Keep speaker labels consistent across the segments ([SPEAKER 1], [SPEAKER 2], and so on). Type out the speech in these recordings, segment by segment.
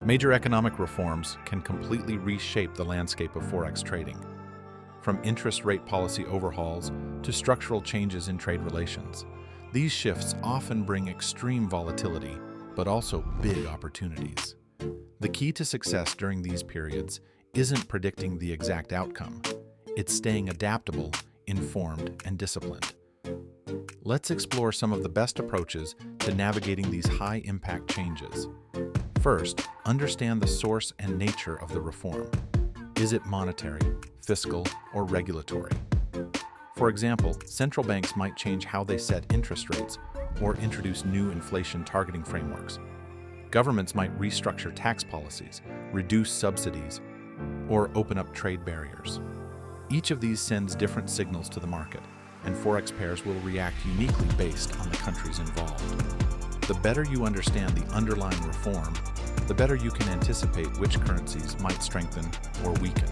[SPEAKER 1] Major economic reforms can completely reshape the landscape of Forex trading, from interest rate policy overhauls to structural changes in trade relations. These shifts often bring extreme volatility, but also big opportunities. The key to success during these periods isn't predicting the exact outcome. It's staying adaptable, informed, and disciplined. Let's explore some of the best approaches to navigating these high-impact changes. First, understand the source and nature of the reform. Is it monetary, fiscal, or regulatory? For example, central banks might change how they set interest rates or introduce new inflation targeting frameworks. Governments might restructure tax policies, reduce subsidies, or open up trade barriers. Each of these sends different signals to the market, and Forex pairs will react uniquely based on the countries involved. The better you understand the underlying reform, the better you can anticipate which currencies might strengthen or weaken.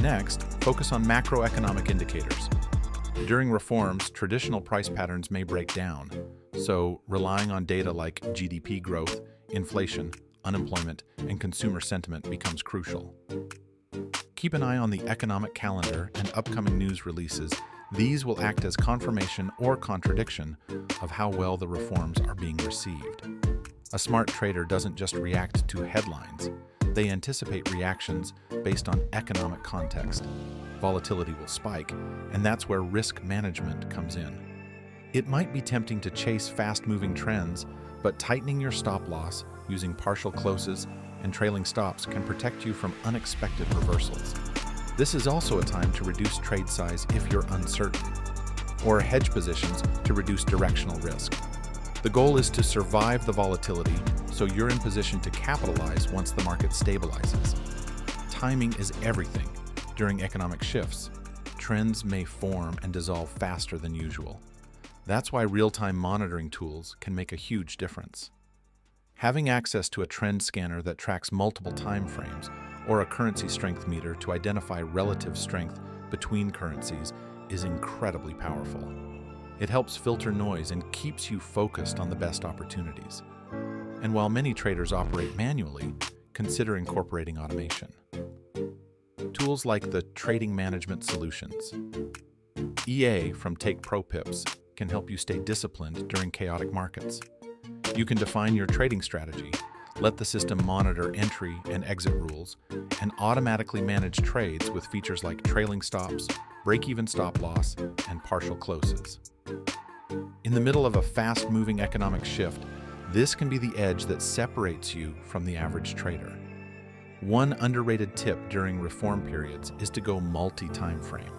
[SPEAKER 1] Next, focus on macroeconomic indicators. During reforms, traditional price patterns may break down, so relying on data like GDP growth, inflation, unemployment, and consumer sentiment becomes crucial. Keep an eye on the economic calendar and upcoming news releases. These will act as confirmation or contradiction of how well the reforms are being received. A smart trader doesn't just react to headlines. They anticipate reactions based on economic context. Volatility will spike, and that's where risk management comes in. It might be tempting to chase fast-moving trends, but tightening your stop loss, using partial closes, and trailing stops can protect you from unexpected reversals. This is also a time to reduce trade size if you're uncertain, or hedge positions to reduce directional risk. The goal is to survive the volatility so you're in position to capitalize once the market stabilizes. Timing is everything. During economic shifts, trends may form and dissolve faster than usual. That's why real-time monitoring tools can make a huge difference. Having access to a trend scanner that tracks multiple time frames or a currency strength meter to identify relative strength between currencies is incredibly powerful. It helps filter noise and keeps you focused on the best opportunities. And while many traders operate manually, consider incorporating automation. Tools like the Trading Management Solutions, EA from TakePropips, can help you stay disciplined during chaotic markets. You can define your trading strategy, let the system monitor entry and exit rules, and automatically manage trades with features like trailing stops, break-even stop loss, and partial closes. In the middle of a fast-moving economic shift, this can be the edge that separates you from the average trader. One underrated tip during reform periods is to go multi-time frame.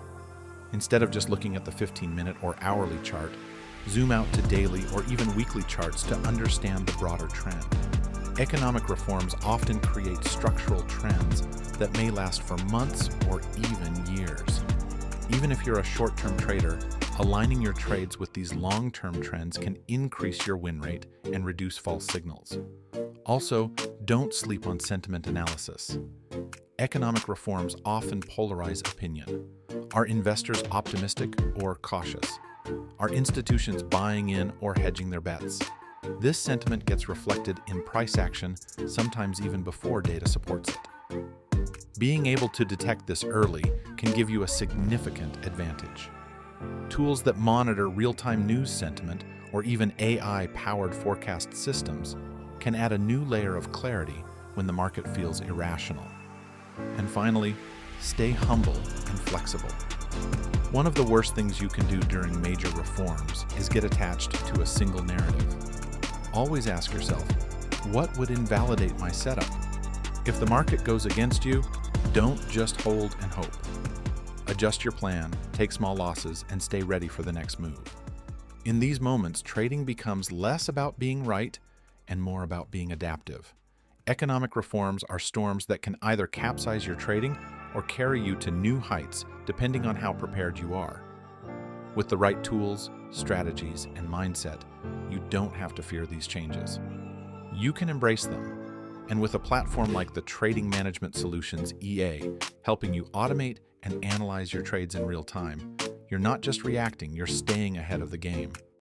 [SPEAKER 1] Instead of just looking at the 15-minute or hourly chart, zoom out to daily or even weekly charts to understand the broader trend. Economic reforms often create structural trends that may last for months or even years. Even if you're a short-term trader, aligning your trades with these long-term trends can increase your win rate and reduce false signals. Also, don't sleep on sentiment analysis. Economic reforms often polarize opinion. Are investors optimistic or cautious? Are institutions buying in or hedging their bets? This sentiment gets reflected in price action, sometimes even before data supports it. Being able to detect this early can give you a significant advantage. Tools that monitor real-time news sentiment or even AI-powered forecast systems can add a new layer of clarity when the market feels irrational. And finally, stay humble and flexible. One of the worst things you can do during major reforms is get attached to a single narrative. Always ask yourself, what would invalidate my setup? If the market goes against you, don't just hold and hope. Adjust your plan, take small losses, and stay ready for the next move. In these moments, trading becomes less about being right and more about being adaptive. Economic reforms are storms that can either capsize your trading or carry you to new heights, depending on how prepared you are. With the right tools, strategies, and mindset, you don't have to fear these changes. You can embrace them. And with a platform like the Trading Management Solutions EA, helping you automate and analyze your trades in real time, you're not just reacting, you're staying ahead of the game.